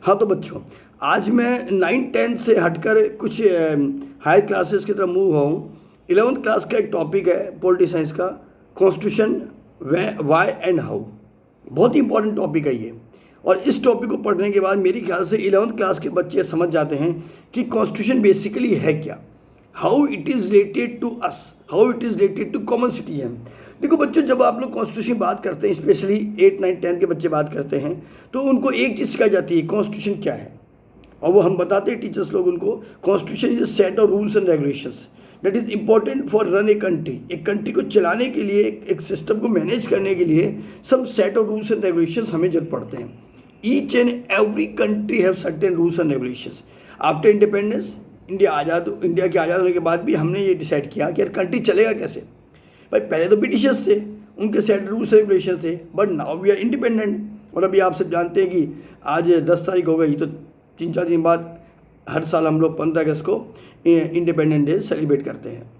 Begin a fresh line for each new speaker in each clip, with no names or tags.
हाँ तो बच्चों, आज मैं 9-10 से हटकर कुछ हायर क्लासेस की तरफ मूव हुआ हूँ। 11th क्लास का एक टॉपिक है पॉलिटी साइंस का, कॉन्स्टिट्यूशन वाई एंड हाउ। बहुत ही इंपॉर्टेंट टॉपिक है ये। और इस टॉपिक को पढ़ने के बाद मेरे ख्याल से 11th क्लास के बच्चे समझ जाते हैं कि कॉन्स्टिट्यूशन बेसिकली है क्या, how it is related to us, how it is related to common citizen. देखो बच्चों, जब आप लोग कॉन्स्टिट्यूशन बात करते हैं, स्पेशली 8, 9, 10 के बच्चे बात करते हैं, तो उनको एक चीज़ सिखाई जाती है, कॉन्स्टिट्यूशन क्या है। और वो हम बताते हैं टीचर्स लोग उनको, constitution is a set of rules and regulations that is important for run a country. एक कंट्री को चलाने के लिए, एक सिस्टम को मैनेज करने के लिए some set of rules and regulations हमें जरूरत पड़ते हैं। Each and every country have certain rules and regulations. After independence, India के आज़ाद होने के बाद भी हमने ये डिसाइड किया कि यार कंट्री चलेगा कैसे। भाई पहले तो ब्रिटिशर्स थे, उनके सेट रूल्स रेगुलेशन थे, but now we are independent. और अभी आप सब जानते हैं कि आज 10 तारीख हो गई, तो 3-4 दिन बाद हर साल हम लोग 15 अगस्त को इंडिपेंडेंट डे सेलिब्रेट करते हैं।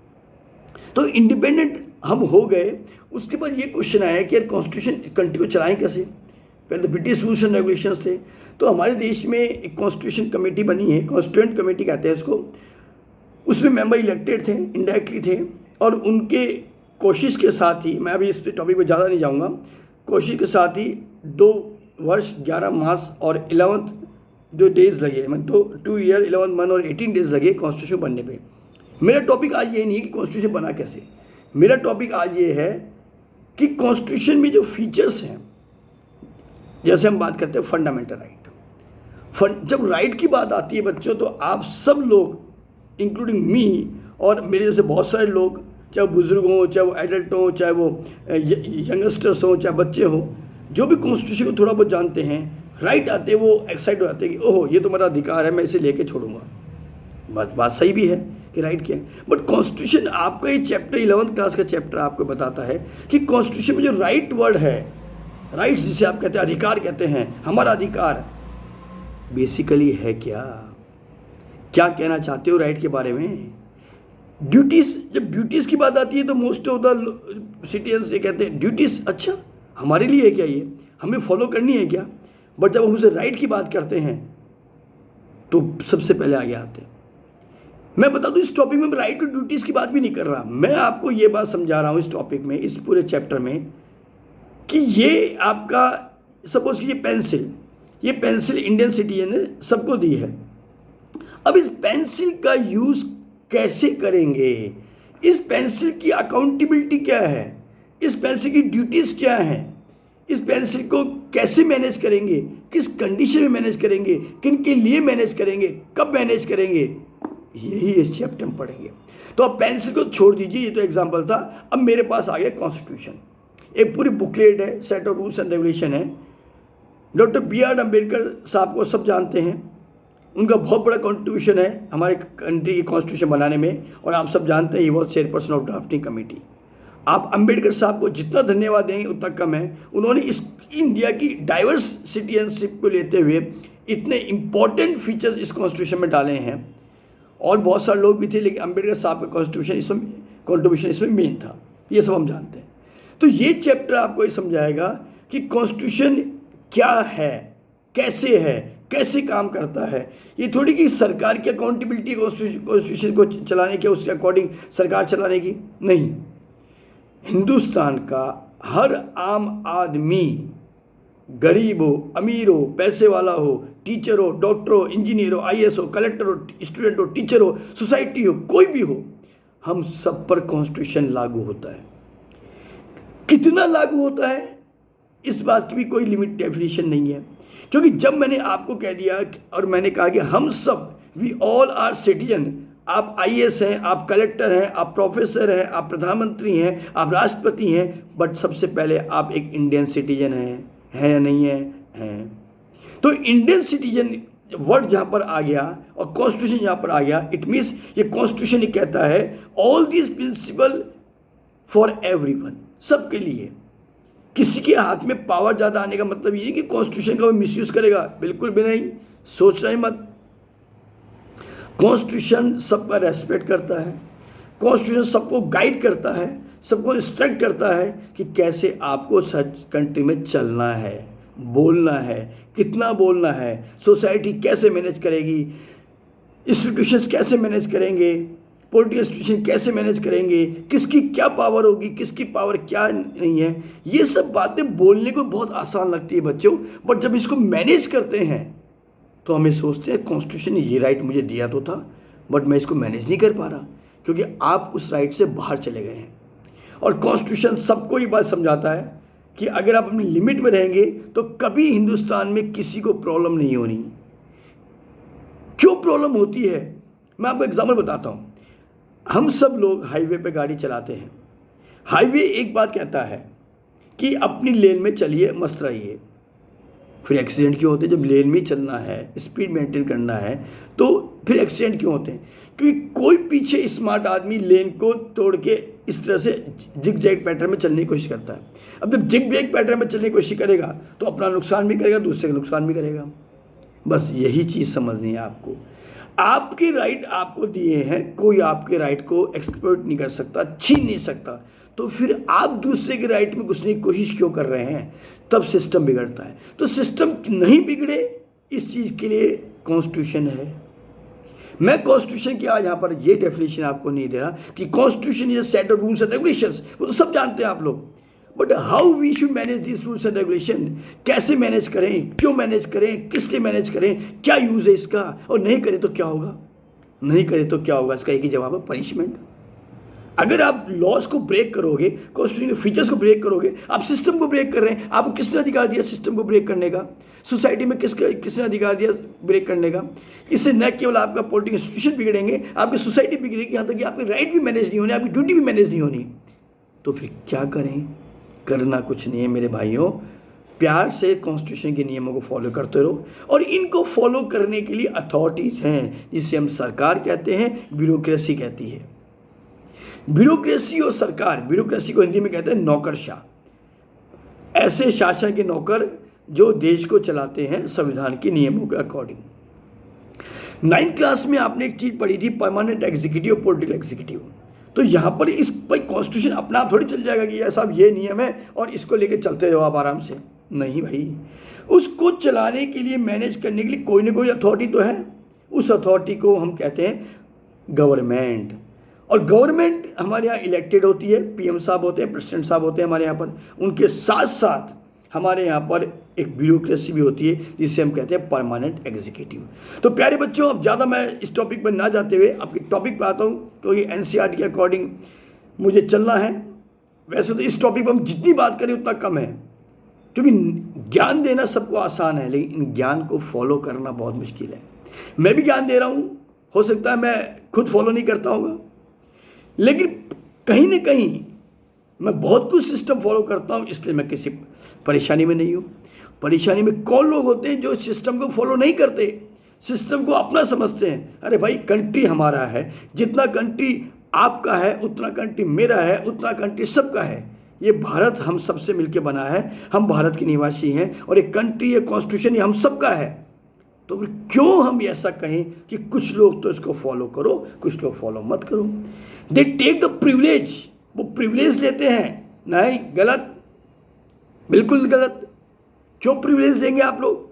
तो इंडिपेंडेंट हम हो गए। उसके बाद ये क्वेश्चन आया कि यार कॉन्स्टिट्यूशन कंट्री को चलाएं कैसे। पहले तो ब्रिटिश रूल्स एंड रेगुलेशंस थे, तो हमारे देश में एक कॉन्स्टिट्यूशन कमेटी बनी है, कॉन्स्टिट्यूएंट कमेटी कहते हैं इसको। उसमें मेंबर इलेक्टेड थे, इनडायरेक्टली थे, और उनके कोशिश के साथ ही, मैं अभी इस टॉपिक पर ज़्यादा नहीं जाऊँगा, कोशिश के साथ ही 2 वर्ष 11 मास और 11 जो डेज़ लगे, मतलब 2 ईयर 11 मंथ और 18 डेज़ लगे कॉन्स्टिट्यूशन बनने पे। मेरा टॉपिक आज ये नहीं है कि कॉन्स्टिट्यूशन बना कैसे, मेरा टॉपिक आज ये है कि कॉन्स्टिट्यूशन में जो फीचर्स हैं, जैसे हम बात करते हैं फंडामेंटल राइट। जब राइट की बात आती है बच्चों, तो आप सब लोग इंक्लूडिंग मी और मेरे जैसे बहुत सारे लोग, चाहे वो बुज़ुर्ग हों, चाहे वो एडल्ट हों, चाहे वो यंगस्टर्स हों, चाहे बच्चे हों, जो भी कॉन्स्टिट्यूशन को थोड़ा बहुत जानते हैं, राइट आते वो एक्साइट हो जाते हैं कि ओहो ये तो मेरा अधिकार है, मैं इसे लेके छोड़ूंगा। बात सही भी है कि राइट क्या है, बट कॉन्स्टिट्यूशन आपका ये चैप्टर 11th क्लास का चैप्टर आपको बताता है कि कॉन्स्टिट्यूशन में जो राइट वर्ड है, राइट्स जिसे आप कहते हैं, अधिकार कहते हैं, हमारा अधिकार बेसिकली है क्या कहना चाहते हो राइट के बारे में। ड्यूटीज़, जब ड्यूटीज़ की बात आती है तो मोस्ट ऑफ द सिटीजन्स ये कहते हैं ड्यूटीज़ अच्छा हमारे लिए है क्या, ये हमें फॉलो करनी है क्या। बट जब हम उसे राइट की बात करते हैं तो सबसे पहले आगे आते हैं। मैं बता दूं, इस टॉपिक में राइट और ड्यूटीज़ की बात भी नहीं कर रहा, मैं आपको ये बात समझा रहा हूँ इस टॉपिक में, इस पूरे चैप्टर में, कि ये आपका सपोज कि ये पेंसिल इंडियन सिटीजन ने सबको दी है। अब इस पेंसिल का यूज़ कैसे करेंगे, इस पेंसिल की अकाउंटेबिलिटी क्या है, इस पेंसिल की ड्यूटीज़ क्या हैं, इस पेंसिल को कैसे मैनेज करेंगे, किस कंडीशन में मैनेज करेंगे, किन के लिए मैनेज करेंगे, कब मैनेज करेंगे, यही इस चैप्टर में पढ़ेंगे। तो अब पेंसिल को छोड़ दीजिए, ये तो एग्जांपल था। अब मेरे पास आ गया कॉन्स्टिट्यूशन, एक पूरी बुकलेट है, set of rules and regulation है। Doctor B.R. अम्बेडकर साहब को सब जानते हैं, उनका बहुत बड़ा कंट्रीब्यूशन है हमारे कंट्री की कॉन्स्टिट्यूशन बनाने में, और आप सब जानते हैं ये बहुत चेयरपर्सन ऑफ ड्राफ्टिंग कमेटी। आप अम्बेडकर साहब को जितना धन्यवाद देंगे उतना कम है। उन्होंने इस इंडिया की डाइवर्स सिटीजनशिप को लेते हुए इतने इम्पॉर्टेंट फीचर्स इस कॉन्स्टिट्यूशन में डाले हैं, और बहुत सारे लोग भी थे, लेकिन अम्बेडकर साहब का कॉन्ट्रीब्यूशन इसमें मेन था, ये सब हम जानते हैं। तो ये चैप्टर आपको ये समझाएगा कि कॉन्स्टिट्यूशन क्या है, कैसे काम करता है। ये थोड़ी कि सरकार की अकाउंटेबिलिटी कॉन्स्टिट्यूशन को चलाने की, उसके अकॉर्डिंग सरकार चलाने की, नहीं। हिंदुस्तान का हर आम आदमी, गरीब हो, अमीर हो, पैसे वाला हो, टीचर हो, डॉक्टर हो, इंजीनियर हो, IAS हो, कलेक्टर हो, स्टूडेंट हो, टीचर हो, सोसाइटी हो, कोई भी हो, हम सब पर कॉन्स्टिट्यूशन लागू होता है। कितना लागू होता है इस बात की भी कोई लिमिट डेफिनेशन नहीं है, क्योंकि जब मैंने आपको कह दिया और मैंने कहा कि हम सब, वी ऑल आर सिटीजन, आप IAS हैं, आप कलेक्टर हैं, आप प्रोफेसर हैं, आप प्रधानमंत्री हैं, आप राष्ट्रपति हैं, बट सबसे पहले आप एक इंडियन सिटीजन हैं या नहीं हैं। तो इंडियन सिटीजन वर्ड जहाँ पर आ गया और कॉन्स्टिट्यूशन जहाँ पर आ गया, इट मीन्स ये कॉन्स्टिट्यूशन ही कहता है all this principle for everyone, सबके लिए। किसी के हाथ में पावर ज़्यादा आने का मतलब ये है कि कॉन्स्टिट्यूशन का वो मिसयूज करेगा, बिल्कुल भी नहीं, सोचना ही मत। कॉन्स्टिट्यूशन सबका रेस्पेक्ट करता है, कॉन्स्टिट्यूशन सबको गाइड करता है, सबको इंस्ट्रक्ट करता है कि कैसे आपको सच कंट्री में चलना है। बोलना है, कितना बोलना है, सोसाइटी कैसे मैनेज करेगी, इंस्टीट्यूशंस कैसे मैनेज करेंगे, पॉलिटिकल इंस्टीट्यूशन कैसे मैनेज करेंगे, किसकी क्या पावर होगी, किसकी पावर क्या नहीं है, ये सब बातें बोलने को बहुत आसान लगती है बच्चों, बट जब इसको मैनेज करते हैं तो हमें सोचते हैं कॉन्स्टिट्यूशन ने ये राइट मुझे दिया तो था, बट मैं इसको मैनेज नहीं कर पा रहा, क्योंकि आप उस राइट से बाहर चले गए हैं। और कॉन्स्टिट्यूशन सबको ये बात समझाता है कि अगर आप अपनी लिमिट में रहेंगे तो कभी हिंदुस्तान में किसी को प्रॉब्लम नहीं होनी। क्यों प्रॉब्लम होती है, मैं आपको एग्जाम्पल बताता हूँ। हम सब लोग हाईवे पे गाड़ी चलाते हैं। हाईवे एक बात कहता है कि अपनी लेन में चलिए, मस्त रहिए। फिर एक्सीडेंट क्यों होते हैं? जब लेन में चलना है, स्पीड मेंटेन करना है, तो फिर एक्सीडेंट क्यों होते हैं? क्योंकि कोई पीछे स्मार्ट आदमी लेन को तोड़ के इस तरह से जिग जैग पैटर्न में चलने की कोशिश करता है। अब जब जिग जैग पैटर्न में चलने की कोशिश करेगा तो अपना नुकसान भी करेगा, दूसरे का नुकसान भी करेगा। बस यही चीज़ समझनी है आपको। आपके राइट आपको दिए हैं, कोई आपके राइट को एक्सप्लॉइट नहीं कर सकता, छीन नहीं सकता, तो फिर आप दूसरे के राइट में घुसने की कोशिश क्यों कर रहे हैं? तब सिस्टम बिगड़ता है। तो सिस्टम नहीं बिगड़े, इस चीज़ के लिए कॉन्स्टिट्यूशन है। मैं कॉन्स्टिट्यूशन की आज यहाँ पर ये डेफिनेशन आपको नहीं दे रहा कि constitution is a set of rules and regulations, वो तो सब जानते हैं आप लोग, but how we should manage this rules and regulation, कैसे मैनेज करें, क्यों मैनेज करें, किस लिए मैनेज करें, क्या यूज़ है इसका, और नहीं करें तो क्या होगा? नहीं करें तो क्या होगा? इसका एक ही जवाब है, पनिशमेंट। अगर आप लॉज को ब्रेक करोगे, कॉन्स्टिट्यूशन के फीचर्स को ब्रेक करोगे, आप सिस्टम को ब्रेक कर रहे हैं। आपको किसने अधिकार दिया सिस्टम को ब्रेक करने का? सोसाइटी में किसने अधिकार दिया ब्रेक करने का? इससे न केवल आपका पॉलिटिकल इंस्टीट्यूशन बिगड़ेंगे, आपकी सोसाइटी बिगड़ेगी, यहाँ तक कि आपके राइट भी मैनेज नहीं होने, आपकी ड्यूटी भी मैनेज नहीं होनी। तो फिर क्या करें? करना कुछ नहीं है मेरे भाइयों, प्यार से कॉन्स्टिट्यूशन के नियमों को फॉलो करते रहो। और इनको फॉलो करने के लिए अथॉरिटीज़ हैं, जिसे हम सरकार कहते हैं, ब्यूरोक्रेसी कहती है। ब्यूरोक्रेसी और सरकार, ब्यूरोक्रेसी को हिंदी में कहते हैं नौकरशाह, ऐसे शासन के नौकर जो देश को चलाते हैं संविधान के नियमों के अकॉर्डिंग। 9th क्लास में आपने एक चीज़ पढ़ी थी, परमानेंट एग्जीक्यूटिव, पॉलिटिकल एग्जीक्यूटिव। तो यहाँ पर इस भाई कॉन्स्टिट्यूशन अपना आप थोड़ी चल जाएगा कि ये साहब ये नियम है और इसको लेके चलते रहो आप आराम से। नहीं भाई, उसको चलाने के लिए, मैनेज करने के लिए कोई ना कोई अथॉरिटी तो है। उस अथॉरिटी को हम कहते हैं गवर्नमेंट। और गवर्नमेंट हमारे यहाँ इलेक्टेड होती है, पीएम साहब होते हैं, प्रेसिडेंट साहब होते हैं हमारे यहाँ पर। उनके साथ साथ हमारे यहाँ पर एक ब्यूरोक्रेसी भी होती है, जिसे हम कहते हैं परमानेंट एग्जीक्यूटिव। तो प्यारे बच्चों, अब ज़्यादा मैं इस टॉपिक पर ना जाते हुए आपके टॉपिक पर आता हूँ, क्योंकि एनसीईआरटी के अकॉर्डिंग मुझे चलना है। वैसे तो इस टॉपिक पर हम जितनी बात करें उतना कम है, क्योंकि ज्ञान देना सबको आसान है, लेकिन ज्ञान को फॉलो करना बहुत मुश्किल है। मैं भी ज्ञान दे रहा हूँ, हो सकता है मैं खुद फॉलो नहीं करता होगा, लेकिन कहीं ना कहीं मैं बहुत कुछ सिस्टम फॉलो करता हूँ, इसलिए मैं किसी परेशानी में नहीं हूँ। परेशानी में कौन लोग होते हैं जो सिस्टम को फॉलो नहीं करते, सिस्टम को अपना समझते हैं। अरे भाई, कंट्री हमारा है, जितना कंट्री आपका है उतना कंट्री मेरा है, उतना कंट्री सबका है। ये भारत हम सबसे मिलकर बना है, हम भारत के निवासी हैं, और एक कंट्री, ये कॉन्स्टिट्यूशन, ये हम सबका है। तो फिर क्यों हम ऐसा कहें कि कुछ लोग तो इसको फॉलो करो, कुछ लोग फॉलो मत करो? दे टेक द प्रिविलेज, वो प्रिविलेज लेते हैं। नहीं, गलत, बिल्कुल गलत। क्यों प्रिविलेज देंगे आप लोग?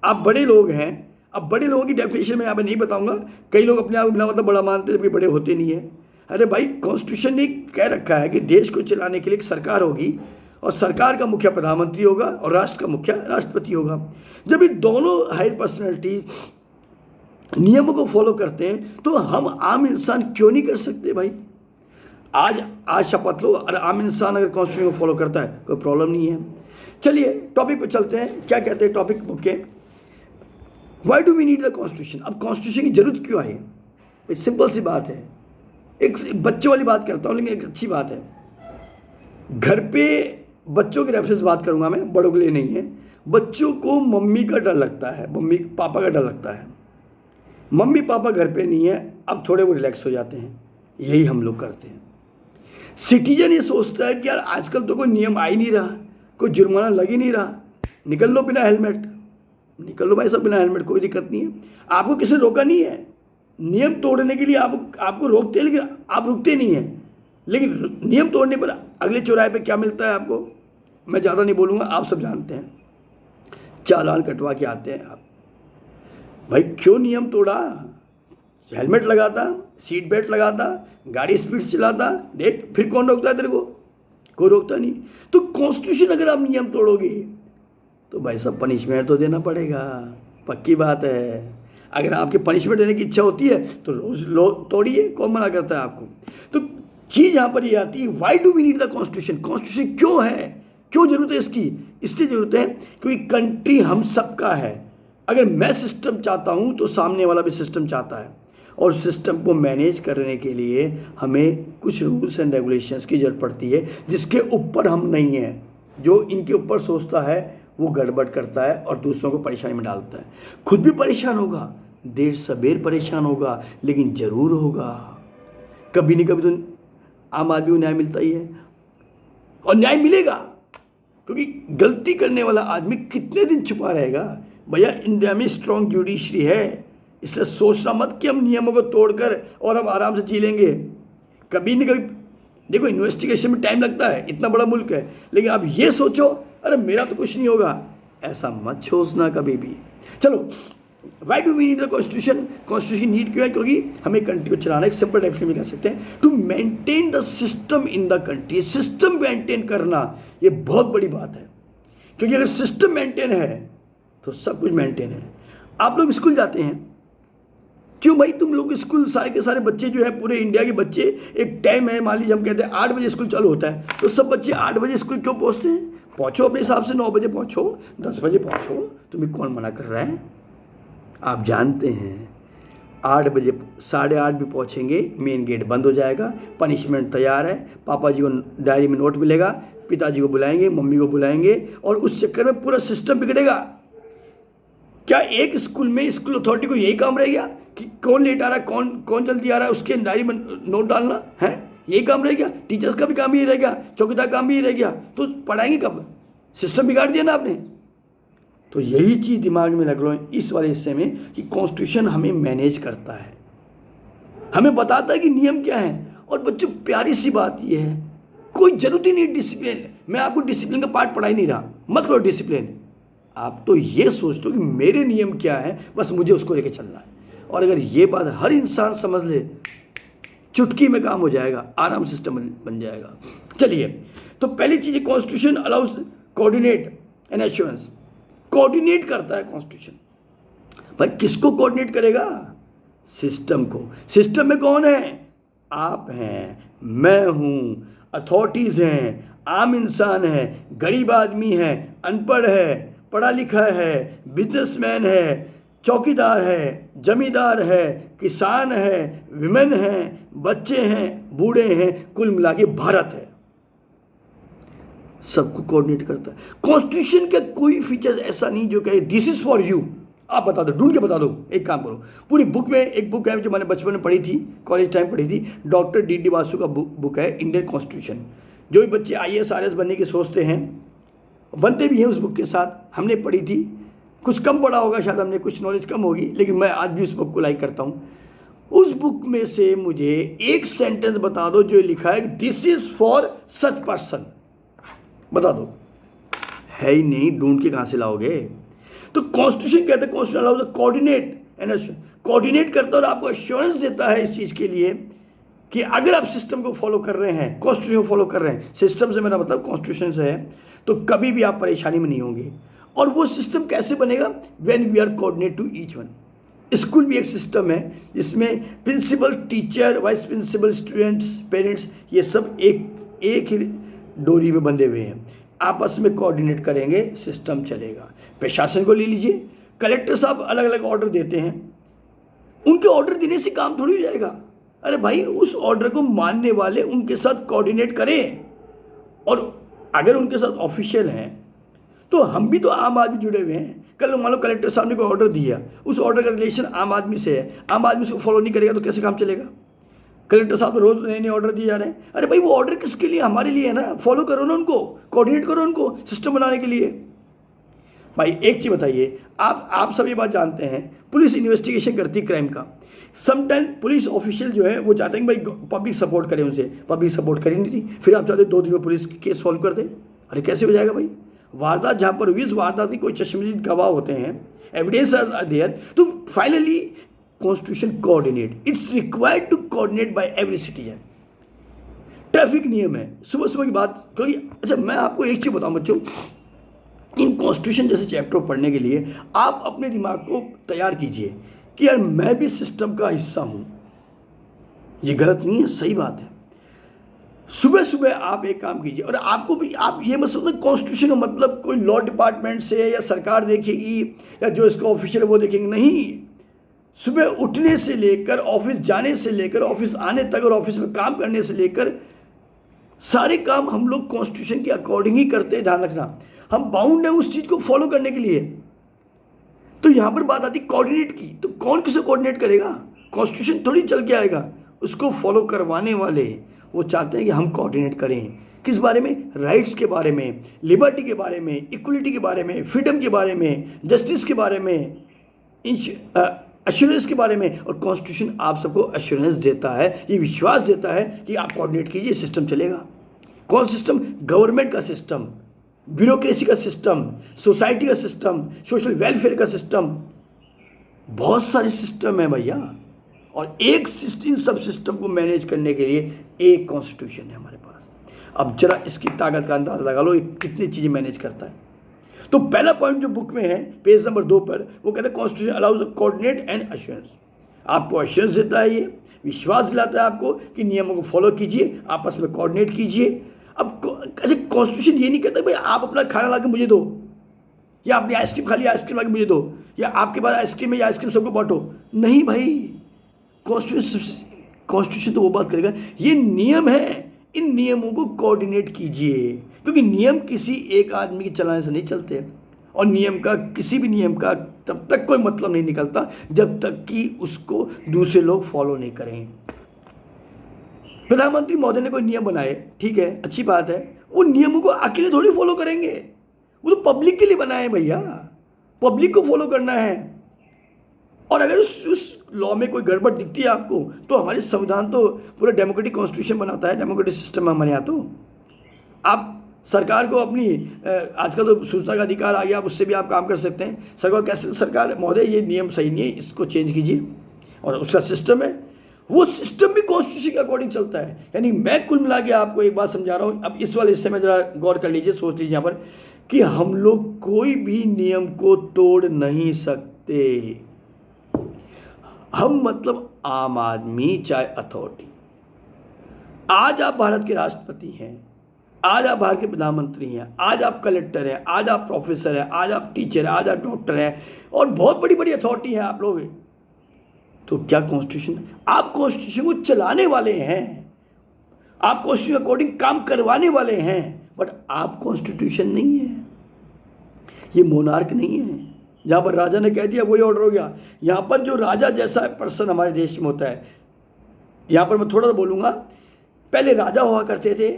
आप बड़े लोग हैं। अब बड़े लोगों की डेफिनेशन मैं यहाँ पे नहीं बताऊंगा। कई लोग अपने आप को बिना मतलब बड़ा मानते हैं, जबकि बड़े होते नहीं है। अरे भाई, कॉन्स्टिट्यूशन ने कह रखा है कि देश को चलाने के लिए एक सरकार होगी, और सरकार का मुखिया प्रधानमंत्री होगा और राष्ट्र का मुखिया राष्ट्रपति होगा। जब ये दोनों हायर पर्सनैलिटी नियमों को फॉलो करते हैं, तो हम आम इंसान क्यों नहीं कर सकते भाई? आज शपथ लो, और आम इंसान अगर कॉन्स्टिट्यूशन को फॉलो करता है, कोई प्रॉब्लम नहीं है। चलिए टॉपिक पर चलते हैं। क्या कहते हैं टॉपिक बुक के? Why do we need the constitution? अब कॉन्स्टिट्यूशन की जरूरत क्यों आई? एक सिंपल सी बात है, एक बच्चों वाली बात करता हूँ, लेकिन एक अच्छी बात है। घर पे बच्चों के रेफरेंस बात करूँगा मैं, बड़ों के लिए नहीं है। बच्चों को मम्मी का डर लगता है, मम्मी पापा का डर लगता है। मम्मी पापा घर पे नहीं है, अब थोड़े वो रिलैक्स हो जाते हैं। यही हम लोग करते हैं। सिटीजन ये सोचता है कि यार आजकल तो कोई नियम आ ही नहीं रहा, कोई जुर्माना लग ही नहीं रहा, निकल लो बिना हेलमेट, निकल लो भाई सब बिना हेलमेट, कोई दिक्कत नहीं है। आपको किसी ने रोका नहीं है, नियम तोड़ने के लिए आपको रोकते हैं, लेकिन आप रुकते नहीं हैं। लेकिन नियम तोड़ने पर अगले चौराहे पे क्या मिलता है आपको, मैं ज़्यादा नहीं बोलूँगा, आप सब जानते हैं। चालान कटवा के आते हैं आप। भाई क्यों नियम तोड़ा? हेलमेट लगाता, सीट बेल्ट लगाता, गाड़ी स्पीड चलाता, देख फिर कौन रोकता है तेरे को? कोई रोकता नहीं। तो कॉन्स्टिट्यूशन अगर आप नियम तोड़ोगे तो भाई सब पनिशमेंट तो देना पड़ेगा, पक्की बात है। अगर आपके पनिशमेंट देने की इच्छा होती है तो रोज लो तोड़िए, कौन मना करता है आपको? तो चीज़ यहाँ पर ये आती है, why do we need the constitution? Constitution क्यों है, क्यों जरूरत है इसकी? इसलिए जरूरत है क्योंकि कंट्री हम सबका है। अगर मैं सिस्टम चाहता हूँ तो सामने वाला भी सिस्टम चाहता है, और सिस्टम को मैनेज करने के लिए हमें कुछ रूल्स एंड रेगुलेशंस की जरूरत पड़ती है, जिसके ऊपर हम नहीं हैं। जो इनके ऊपर सोचता है वो गड़बड़ करता है और दूसरों को परेशानी में डालता है। खुद भी परेशान होगा, देर सबेर परेशान होगा, लेकिन ज़रूर होगा। कभी नहीं कभी तो आम आदमी को न्याय मिलता ही है, और न्याय मिलेगा, क्योंकि गलती करने वाला आदमी कितने दिन छुपा रहेगा? भैया इंडिया में स्ट्रॉन्ग जुडिशरी है, इसलिए सोचना मत कि हम नियमों को तोड़कर और हम आराम से जी लेंगे। कभी न कभी देखो, इन्वेस्टिगेशन में टाइम लगता है, इतना बड़ा मुल्क है, लेकिन आप ये सोचो अरे मेरा तो कुछ नहीं होगा, ऐसा मत सोचना कभी भी। चलो, why do we need the constitution? Constitution need क्यों है? क्योंकि हमें कंट्री को चलाना, एक सिंपल डेफिनेशन में कह सकते हैं, to maintain the system in the country. System maintain करना ये बहुत बड़ी बात है, क्योंकि अगर सिस्टम मेंटेन है तो सब कुछ मेंटेन है। आप लोग स्कूल जाते हैं, क्यों भाई? तुम लोग स्कूल सारे के सारे बच्चे जो है, पूरे इंडिया के बच्चे, एक टाइम है, मान लीजिए हम कहते हैं 8 बजे स्कूल चालू होता है, तो सब बच्चे 8 बजे स्कूल क्यों पहुंचते हैं? पहुंचो अपने हिसाब से, 9 बजे पहुंचो, 10 बजे पहुंचो, तुम्हें कौन मना कर रहा है? आप जानते हैं 8 बजे 8:30 भी पहुंचेंगे, मेन गेट बंद हो जाएगा, पनिशमेंट तैयार है, पापा जी को डायरी में नोट मिलेगा, पिताजी को बुलाएंगे, मम्मी को बुलाएंगे, और उस चक्कर में पूरा सिस्टम बिगड़ेगा। क्या एक स्कूल में स्कूल अथॉरिटी को यही काम रह गया कि कौन लेट आ रहा है, कौन जल्दी आ रहा है, उसके डायरी में नोट डालना है? यही काम रह गया? टीचर्स का भी काम यही रह गया, चौकीदार काम भी यही रह गया, तो पढ़ाएंगे कब? सिस्टम बिगाड़ दिया ना आपने। तो यही चीज़ दिमाग में रख लो इस वाले हिस्से में कि कॉन्स्टिट्यूशन हमें मैनेज करता है, हमें बताता है कि नियम क्या है। और बच्चों, प्यारी सी बात यह है, कोई जरूरत ही नहीं डिसिप्लिन। मैं आपको डिसिप्लिन का पार्ट पढ़ा ही नहीं रहा, मत करो डिसिप्लिन। आप तो ये सोचते हो कि मेरे नियम क्या है, बस मुझे उसको लेके चलना है। और अगर ये बात हर इंसान समझ ले, चुटकी में काम हो जाएगा, आराम सिस्टम बन जाएगा। चलिए, तो पहली चीज़, constitution allows coordinate and assurance. Coordinate करता है कॉन्स्टिट्यूशन। भाई किसको कोऑर्डिनेट करेगा? सिस्टम को। सिस्टम में कौन है? आप हैं, मैं हूँ, अथॉरिटीज़ हैं, आम इंसान है, गरीब आदमी है, अनपढ़ है, पढ़ा लिखा है, बिजनेसमैन है, चौकीदार है, जमींदार है, किसान है, विमेन है, बच्चे हैं, बूढ़े हैं, कुल मिला के भारत है। सबको कोऑर्डिनेट करता है। कॉन्स्टिट्यूशन का कोई फीचर्स ऐसा नहीं जो कहे दिस इज फॉर यू। आप बता दो, ढूंढ के बता दो। एक काम करो, पूरी बुक में, एक बुक है जो मैंने बचपन में पढ़ी थी, कॉलेज टाइम पढ़ी थी, डॉक्टर डी वासु का बुक है इंडियन कॉन्स्टिट्यूशन। जो भी बच्चे IAS RS बनने की सोचते हैं, बनते भी हैं उस बुक के साथ, हमने पढ़ी थी। कुछ कम पढ़ा होगा शायद हमने, कुछ नॉलेज कम होगी, लेकिन मैं आज भी उस बुक को लाइक करता हूँ। उस बुक में से मुझे एक सेंटेंस बता दो जो लिखा है this is for such person. बता दो, है ही नहीं, ढूंढ के कहाँ से लाओगे? तो कॉन्स्टिट्यूशन कहते हैं constitution allows coordinate and coordinate करता है और आपको एश्योरेंस देता है इस चीज़ के लिए कि अगर आप सिस्टम को फॉलो कर रहे हैं, कॉन्स्टिट्यूशन को फॉलो कर रहे हैं, सिस्टम से मेरा मतलब कॉन्स्टिट्यूशन से है, तो कभी भी आप परेशानी में नहीं होंगे। और वो सिस्टम कैसे बनेगा? When we are coordinate to each one. School भी एक सिस्टम है जिसमें principal, teacher, vice principal, students, parents, ये सब एक ही डोरी में बंधे हुए हैं। आपस में कोऑर्डिनेट करेंगे, सिस्टम चलेगा। प्रशासन को ले लीजिए, कलेक्टर साहब अलग अलग ऑर्डर देते हैं, उनके ऑर्डर देने से काम थोड़ी हो जाएगा। अरे भाई, उस ऑर्डर को मानने वाले उनके साथ कोऑर्डिनेट करें। और अगर उनके साथ ऑफिशियल हैं तो हम भी तो आम आदमी जुड़े हुए हैं। कल मान लो कलेक्टर साहब ने कोई ऑर्डर दिया, उस ऑर्डर का रिलेशन आम आदमी से है, आम आदमी उसको फॉलो नहीं करेगा तो कैसे काम चलेगा? कलेक्टर साहब रोज नए नए ऑर्डर दिए जा रहे हैं। अरे भाई, वो ऑर्डर किसके लिए? हमारे लिए है ना। फॉलो करो ना उनको, कोऑर्डिनेट करो उनको सिस्टम बनाने के लिए। भाई एक चीज़ बताइए, आप सब ये बात जानते हैं, पुलिस इन्वेस्टिगेशन करती क्राइम का। समटाइम पुलिस ऑफिशियल जो है वो चाहते हैं कि भाई पब्लिक सपोर्ट करे उनसे, पब्लिक सपोर्ट करी नहीं थी, फिर आप चाहते 2 दिन में पुलिस केस सॉल्व कर दे। अरे कैसे हो जाएगा भाई? वारदात जहाँ पर हुई, उस वारदात की कोई चश्मदीद गवाह होते हैं, एविडेंस आर देयर, तो finally constitution coordinate, it's required to coordinate by every citizen. Traffic नियम है, सुबह सुबह की बात, क्योंकि अच्छा मैं आपको एक चीज़ बताऊँ बच्चों, इन कॉन्स्टिट्यूशन जैसे चैप्टर पढ़ने के लिए आप अपने दिमाग को तैयार कीजिए कि यार मैं भी सिस्टम का हिस्सा हूँ। ये गलत नहीं है, सही बात है। सुबह सुबह आप एक काम कीजिए, और आपको भी, आप ये मत समझो कॉन्स्टिट्यूशन का मतलब कोई लॉ डिपार्टमेंट से या सरकार देखेगी या जो इसका ऑफिशियल वो देखेंगे, नहीं। सुबह उठने से लेकर ऑफिस जाने से लेकर ऑफिस आने तक और ऑफिस में काम करने से लेकर सारे काम हम लोग कॉन्स्टिट्यूशन के अकॉर्डिंग ही करते हैं। ध्यान रखना, हम बाउंड है उस चीज़ को फॉलो करने के लिए। तो यहाँ पर बात आती कोऑर्डिनेट की, तो कौन किसे कोऑर्डिनेट करेगा? कॉन्स्टिट्यूशन थोड़ी चल के आएगा, उसको फॉलो करवाने वाले वो चाहते हैं कि हम कोऑर्डिनेट करें। किस बारे में? राइट्स के बारे में, लिबर्टी के बारे में, इक्वलिटी के बारे में, फ्रीडम के बारे में, जस्टिस के बारे में, एश्योरेंस के बारे में। और कॉन्स्टिट्यूशन आप सबको एश्योरेंस देता है, ये विश्वास देता है कि आप कोऑर्डिनेट कीजिए, सिस्टम चलेगा। कौन सिस्टम? गवर्नमेंट का सिस्टम, ब्यूरोक्रेसी का सिस्टम, सोसाइटी का सिस्टम, सोशल वेलफेयर का सिस्टम, बहुत सारे सिस्टम है भैया। और एक इन सब सिस्टम को मैनेज करने के लिए एक कॉन्स्टिट्यूशन है हमारे पास। अब जरा इसकी ताकत का अंदाजा लगा लो, ये कितनी चीज़ें मैनेज करता है। तो पहला पॉइंट जो बुक में है पेज नंबर 2 पर, वो कहते हैं constitution allows coordinate and assurance. आपको एश्योरेंस देता है, ये विश्वास दिलाता है आपको कि नियमों को फॉलो कीजिए, आपस में कोऑर्डिनेट कीजिए। अब अच्छा, कॉन्स्टिट्यूशन ये नहीं कहता भाई आप अपना खाना ला के मुझे दो, या अपनी आइसक्रीम खा लिया आइसक्रीम ला के मुझे दो, या आपके पास आइसक्रीम है या आइसक्रीम सबको बांटो। नहीं भाई, कॉन्स्टिट्यूशन तो वो बात करेगा, ये नियम है, इन नियमों को कोऑर्डिनेट कीजिए, क्योंकि नियम किसी एक आदमी के चलाने से नहीं चलते। और नियम का, किसी भी नियम का तब तक कोई मतलब नहीं निकलता जब तक कि उसको दूसरे लोग फॉलो नहीं करें। प्रधानमंत्री महोदय ने कोई नियम बनाए, ठीक है, अच्छी बात है, वो नियमों को अकेले थोड़ी फॉलो करेंगे, वो तो पब्लिक के लिए बनाए भैया, पब्लिक को फॉलो करना है। और अगर उस लॉ में कोई गड़बड़ दिखती है आपको, तो हमारे संविधान तो पूरा डेमोक्रेटिक कॉन्स्टिट्यूशन बनाता है, डेमोक्रेटिक सिस्टम है हमारे यहाँ। तो आप सरकार को अपनी, आजकल तो सूचना का अधिकार आ गया, आप उससे भी आप काम कर सकते हैं। सरकार कैसे, सरकार महोदय ये नियम सही नहीं है, इसको चेंज कीजिए, और उसका सिस्टम है, वो सिस्टम भी कॉन्स्टिट्यूशन के अकॉर्डिंग चलता है। यानी मैं कुल मिला के आपको एक बात समझा रहा हूँ। अब इस वाले हिस्से में जरा गौर कर लीजिए, सोच लीजिए यहाँ पर कि हम लोग कोई भी नियम को तोड़ नहीं सकते। हम मतलब आम आदमी, चाहे अथॉरिटी। आज आप भारत के राष्ट्रपति हैं, आज आप भारत के प्रधानमंत्री हैं, आज आप कलेक्टर हैं, आज आप प्रोफेसर हैं, आज आप टीचर हैं, आज आप डॉक्टर हैं, और बहुत बड़ी बड़ी अथॉरिटी हैं आप लोग। तो क्या कॉन्स्टिट्यूशन, आप कॉन्स्टिट्यूशन को चलाने वाले हैं, आप कॉन्स्टिट्यूशन अकॉर्डिंग काम करवाने वाले हैं, बट आप कॉन्स्टिट्यूशन नहीं है। ये मोनार्क नहीं है, जहाँ पर राजा ने कह दिया वही ऑर्डर हो गया। यहाँ पर जो राजा जैसा पर्सन हमारे देश में होता है, यहाँ पर मैं थोड़ा सा बोलूँगा, पहले राजा हुआ करते थे,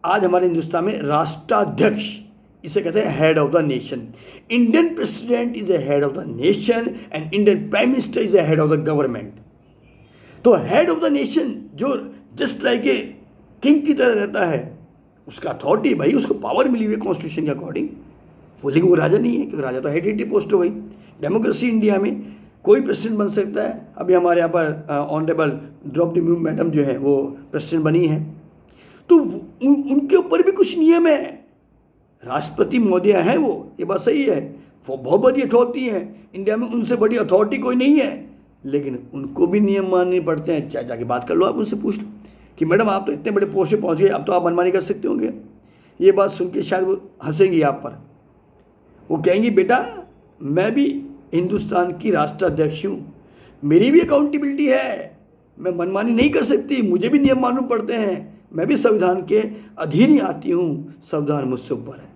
आज हमारे हिंदुस्तान में राष्ट्राध्यक्ष, इसे कहते हैं head of the nation. Indian president is a head of the nation and Indian prime minister is a head of the government. तो हेड ऑफ द नेशन जो जस्ट लाइक ए किंग की तरह रहता है, उसका अथॉरिटी भाई, उसको power मिली हुई है कॉन्स्टिट्यूशन के अकॉर्डिंग, लेकिन वो राजा नहीं है, क्योंकि राजा तो हेरिडिटी पोस्ट हो गई। डेमोक्रेसी इंडिया में कोई प्रेसिडेंट बन सकता है। अभी हमारे यहाँ पर ऑनरेबल द्रौपदी मुर्मू मैडम जो है वो प्रेसिडेंट बनी है, तो उनके ऊपर भी कुछ नियम है। राष्ट्रपति महोदय हैं वो, ये बात सही है, वो बहुत बड़ी अथॉरिटी है इंडिया में, उनसे बड़ी अथॉरिटी कोई नहीं है, लेकिन उनको भी नियम मानने पड़ते हैं। चाहे जाके बात कर लो, आप उनसे पूछ लो कि मैडम आप तो इतने बड़े पोस्ट पे पहुँच गए, अब तो आप मनमानी कर सकते होंगे। ये बात सुन के शायद वो हंसेंगी आप पर, वो कहेंगी बेटा मैं भी हिंदुस्तान की राष्ट्राध्यक्ष हूँ, मेरी भी अकाउंटेबिलिटी है, मैं मनमानी नहीं कर सकती, मुझे भी नियम मालूम पड़ते हैं, मैं भी संविधान के अधीन ही आती हूँ, संविधान मुझसे ऊपर है।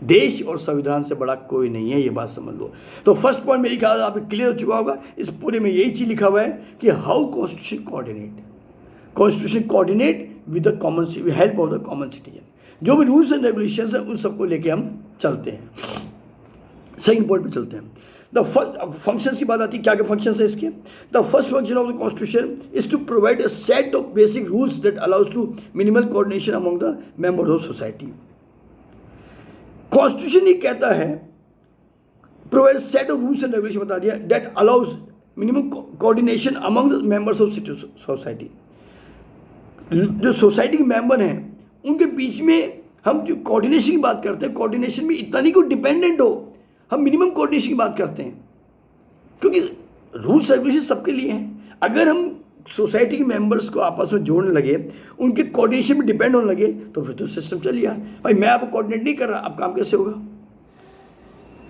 देश और संविधान से बड़ा कोई नहीं है, ये बात समझ लो। तो फर्स्ट पॉइंट मेरी ख्याल आप क्लियर हो चुका होगा। इस पूरे में यही चीज़ लिखा हुआ है कि how constitution coordinate with the common, help of the common citizen. जो भी रूल्स एंड रेगुलेशंस हैं उन सबको लेके हम चलते हैं। सेकंड पॉइंट पे चलते हैं। द फर्स्ट फंक्शंस की बात आती है, क्या क्या फंक्शंस है इसके। The first function of the constitution is to provide a set of basic rules that allows to minimal coordination among the members of society. Constitution ये कहता है, provide set of rules and regulation, बता दिया, that allows minimum coordination among the members of society. जो society के member हैं उनके बीच में हम जो कोऑर्डिनेशन की बात करते हैं, कोऑर्डिनेशन में इतना नहीं कोई डिपेंडेंट हो, हम मिनिमम कोऑर्डिनेशन की बात करते हैं, क्योंकि रूल्स रेगुलेशन सबके लिए हैं। अगर हम सोसाइटी के मेंबर्स को आपस में जोड़ने लगे, उनके कोऑर्डिनेशन में डिपेंड होने लगे, तो फिर तो सिस्टम चल गया। भाई मैं आपको कोऑर्डिनेट नहीं कर रहा, अब काम कैसे होगा?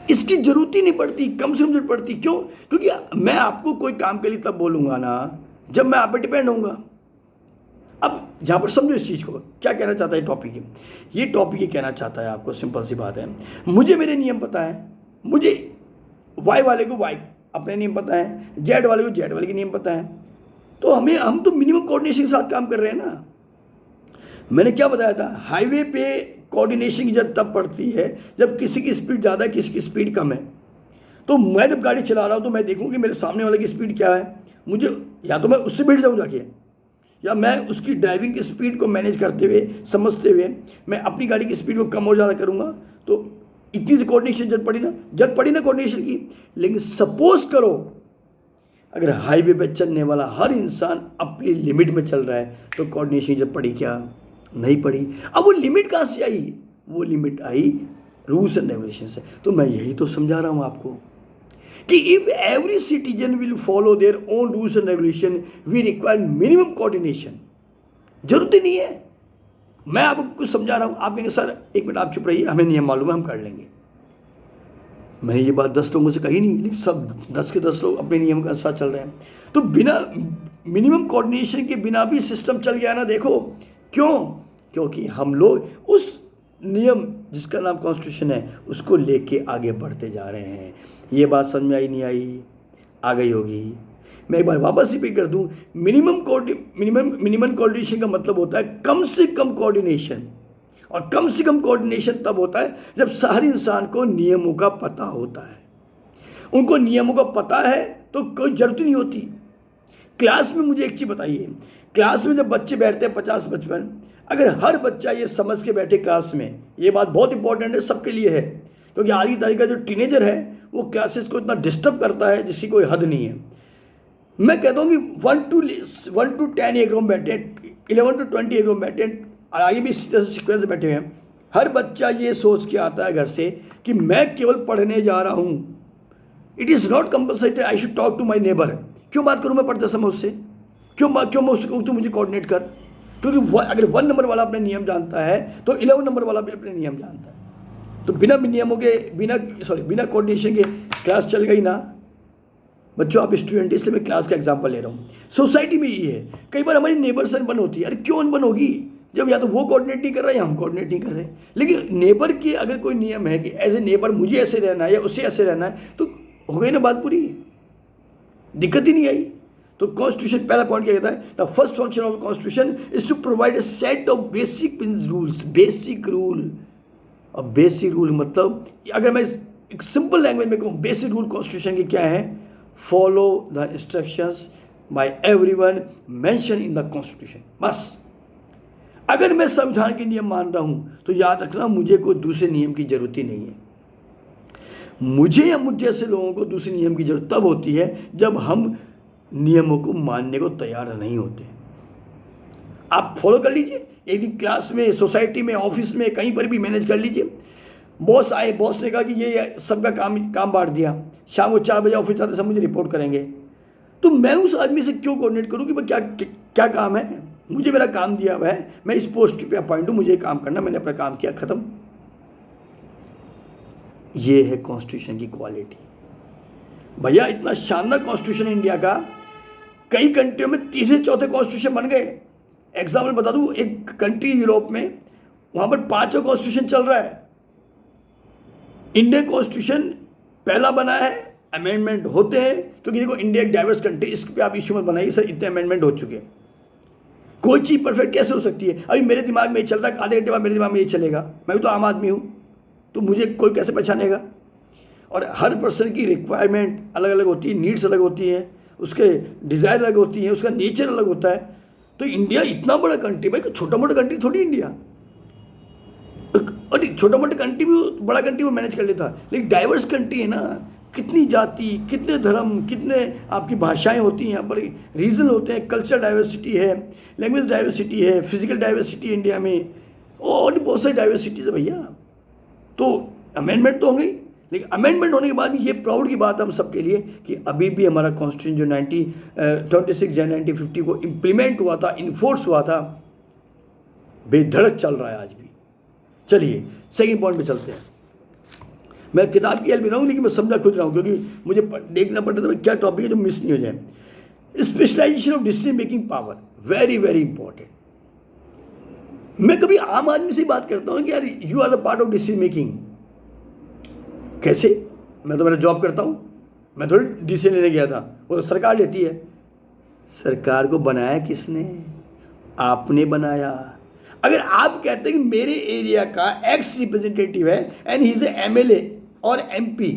इसकी जरूरत ही नहीं पड़ती, कम से कम जरूरत पड़ती। क्यों? क्योंकि मैं आपको कोई काम के लिए तब बोलूँगा ना जब मैं आप पे डिपेंड होऊंगा। अब जहाँ पर समझो इस चीज़ को, क्या कहना चाहता है टॉपिक, ये टॉपिक ये कहना चाहता है आपको, सिंपल सी बात है, मुझे मेरे नियम पता है, मुझे वाई वाले को वाई अपने नियम पता है, जेड वाले को जेड वाले के नियम पता है, तो हम तो मिनिमम कोऑर्डिनेशन के साथ काम कर रहे हैं ना। मैंने क्या बताया था, हाईवे पे कोऑर्डिनेशन की जब तब पड़ती है जब किसी की स्पीड ज़्यादा है, किसी की स्पीड कम है। तो मैं जब गाड़ी चला रहा हूँ तो मैं देखूँ कि मेरे सामने वाले की स्पीड क्या है, मुझे या तो मैं उससे बैठ जाऊँ जाके, या मैं उसकी ड्राइविंग की स्पीड को मैनेज करते हुए, समझते हुए मैं अपनी गाड़ी की स्पीड को कम और ज़्यादा करूँगा। तो इतनी सी कोऑर्डिनेशन जरूरत पड़ी ना कोऑर्डिनेशन की। लेकिन सपोज करो अगर हाईवे पे चलने वाला हर इंसान अपनी लिमिट में चल रहा है, तो कोऑर्डिनेशन जब पड़ी क्या? नहीं पड़ी। अब वो लिमिट कहाँ से आई? वो limit I rules and regulation से। तो मैं यही तो समझा रहा हूँ आपको कि if every citizen will follow their own rules and regulation we require minimum coordination. जरूरत ही नहीं है, मैं आपको कुछ समझा रहा हूँ, आप कहेंगे सर एक मिनट आप चुप रहिए, हमें नियम मालूम है, हम कर लेंगे। मैंने ये बात 10 लोगों से कही नहीं, लेकिन सब 10 के 10 लोग अपने नियम के अनुसार चल रहे हैं। तो बिना मिनिमम कोऑर्डिनेशन के बिना भी सिस्टम चल गया ना। देखो क्यों? क्योंकि हम लोग उस नियम जिसका नाम कॉन्स्टिट्यूशन है उसको लेके आगे बढ़ते जा रहे हैं। ये बात समझ में आई नहीं आई? आ गई होगी। मैं एक बार वापस रिपीट कर दूं, मिनिमम कोऑर्डिनेशन का मतलब होता है कम से कम कोऑर्डिनेशन, और कम से कम कोऑर्डिनेशन तब होता है जब हर इंसान को नियमों का पता होता है। उनको नियमों का पता है तो कोई जरूरत नहीं होती। क्लास में मुझे एक चीज़ बताइए, क्लास में जब बच्चे बैठते हैं 50-55, अगर हर बच्चा ये समझ के बैठे क्लास में, ये बात बहुत इंपॉर्टेंट है, सबके लिए है, क्योंकि आज की तारीख का जो टीनेजर है वो क्लासेस को इतना डिस्टर्ब करता है जिसकी कोई हद नहीं है। मैं कहता हूँ कि 1 to 10 एक रूम बैठे, 11 to 20 एक रूम बैठे, और आगे भी इसी तरह से सीक्वेंस में बैठे हैं। हर बच्चा ये सोच के आता है घर से कि मैं केवल पढ़ने जा रहा हूँ, it is not compulsory I should talk to my neighbour. क्यों बात करूँ मैं पढ़ते समय उससे? क्यों मैं उसको कहूँ तू मुझे कोऑर्डिनेट कर? क्योंकि अगर 1 नंबर वाला अपने नियम जानता है तो 11 नंबर वाला भी अपने नियम जानता है। तो बिना नियमों के बिना कोऑर्डिनेशन के क्लास चल गई ना। बच्चों आप स्टूडेंट, इसलिए मैं क्लास का एग्जांपल ले रहा हूँ। सोसाइटी में ये है, कई बार हमारी नेबर से अनबन होती है। अरे क्यों अनबन होगी? जब या तो वो कोऑर्डिनेट नहीं कर रहा है या हम कोऑर्डिनेट नहीं कर रहे हैं। लेकिन नेबर की अगर कोई नियम है कि एज ए नेबर मुझे ऐसे रहना है या उसे ऐसे रहना है, तो हो गई ना बात पूरी, दिक्कत ही नहीं आई। तो कॉन्स्टिट्यूशन पहला पॉइंट क्या कहता है? The first function of constitution is to provide a set of basic rules. Basic rule, और बेसिक रूल मतलब अगर मैं एक सिंपल लैंग्वेज में कहूँ, बेसिक रूल कॉन्स्टिट्यूशन के क्या है? Follow the instructions by everyone mention in the constitution. बस अगर मैं संविधान के नियम मान रहा हूँ तो याद रखना मुझे कोई दूसरे नियम की जरूरत ही नहीं है। मुझे या मुझ जैसे लोगों को दूसरे नियम की जरूरत तब होती है जब हम नियमों को मानने को तैयार नहीं होते। आप फॉलो कर लीजिए, एक दिन क्लास में, सोसाइटी में, ऑफिस में, कहीं पर भी मैनेज कर लीजिए। बॉस आए, बॉस ने कहा कि ये सबका काम बांट दिया, शाम को 4 बजे ऑफिस आते सब मुझे रिपोर्ट करेंगे। तो मैं उस आदमी से क्यों कोऑर्डिनेट करूँ कि भाई क्या काम है? मुझे मेरा काम दिया हुआ है, मैं इस पोस्ट पे अपॉइंट हूँ, मुझे काम करना, मैंने अपना काम किया, खत्म। ये है कॉन्स्टिट्यूशन की क्वालिटी। भैया इतना शानदार कॉन्स्टिट्यूशन इंडिया का, कई कंट्रियों में 3-4 कॉन्स्टिट्यूशन बन गए। एग्जाम्पल बता दूं, एक कंट्री यूरोप में, वहां पर 5 कॉन्स्टिट्यूशन चल रहा है। इंडियन कॉन्स्टिट्यूशन पहला बना है, अमेंडमेंट होते हैं, क्योंकि देखो इंडिया एक डाइवर्स कंट्री, इस पे आप इश्यू मत बनाइए सर इतने अमेंडमेंट हो चुके हैं। कोई चीज़ परफेक्ट कैसे हो सकती है? अभी मेरे दिमाग में ये चल रहा है, आधे घंटे बाद मेरे दिमाग में ये चलेगा। मैं तो आम आदमी हूँ, तो मुझे कोई कैसे पहचानेगा? और हर पर्सन की रिक्वायरमेंट अलग अलग होती है, नीड्स अलग होती हैं, उसके डिज़ायर अलग होती हैं, उसका नेचर अलग होता है। तो इंडिया इतना बड़ा कंट्री, भाई छोटा मोटा कंट्री थोड़ी इंडिया। और छोटा मोटा कंट्री भी, बड़ा कंट्री वो मैनेज कर लेता, लेकिन डाइवर्स कंट्री है ना, कितनी जाति, कितने धर्म, कितने आपकी भाषाएं होती हैं यहाँ पर, रीजन होते हैं, कल्चर डाइवर्सिटी है, लैंग्वेज डाइवर्सिटी है, फिजिकल डाइवर्सिटी इंडिया में, और बहुत सारी डाइवर्सिटीज है भैया। तो अमेंडमेंट तो होंगी, लेकिन अमेंडमेंट होने के बाद भी ये प्राउड की बात है हम सबके लिए कि अभी भी हमारा कॉन्स्टिट्यूशन जो 26 जनवरी 1950 को इम्प्लीमेंट हुआ था, इन्फोर्स हुआ था, बेधड़क चल रहा है आज भी। चलिए सेकंड पॉइंट पे चलते हैं। मैं किताब की हेल्प भी रहा हूँ, लेकिन मैं समझा खुद रहा हूँ, क्योंकि मुझे देखना पड़ता था क्या टॉपिक है जो मिस नहीं हो जाए। Specialisation of decision making power, very very important. मैं कभी आम आदमी से बात करता हूँ कि यार you are the part of decision making. कैसे? मैं तो मेरा जॉब करता हूँ, मैं थोड़ी डिसीजन लेने गया था, वो तो सरकार लेती है। सरकार को बनाया किसने? आपने बनाया। अगर आप कहते हैं कि मेरे एरिया का एक्स रिप्रेजेंटेटिव है एंड ही इज एमएलए और एमपी,